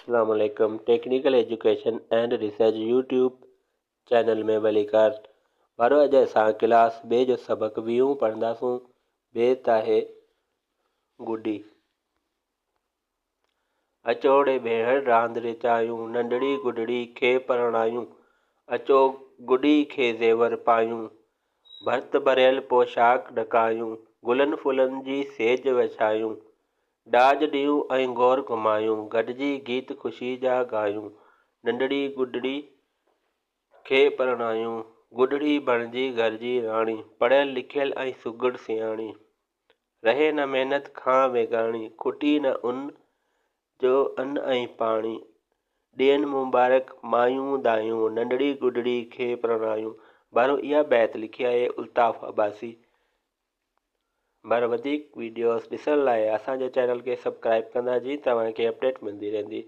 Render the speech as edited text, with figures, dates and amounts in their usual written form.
अस्सलाम वालेकुम। Technical education and research YouTube channel में भलीकार वारो अॼु असां क्लास ॿिए जो सबक़ 20 पढ़ंदासूं। बेत आहे गुडी। अचोड़े भेण रांदि रिचायूं, नंढड़ी गुडड़ी खे परणायूं। अचो गुडी खे ज़ेवर पायूं, भर्त भरियल पोशाक ॾकायूं। गुलनि फुलनि जी सेज विछायूं, डाज ॾियूं ऐं गौर घुमायूं। गॾिजी गीत ख़ुशी जा गायूं, नंढड़ी गुडड़ी खे परणायूं। गुडड़ी बणिजी घर जी राणी, पढ़ियल लिखियल ऐं सुघड़ सियाणी। रहे न महिनत खां वेगाणी, खुटी न उन जो अन्न ऐं पाणी। ॾियनि मुबारक मायूं दायूं, नंढड़ी गुडड़ी खे परणायूं। बारो इहा बैत लिखी आहे अल्ताफ़ अब्बासी। बारो वधीक वीडियोस ॾिसण लाइ असांजे चैनल खे सब्सक्राइब कंदा जी तव्हांखे अपडेट मिलंदी रहंदी।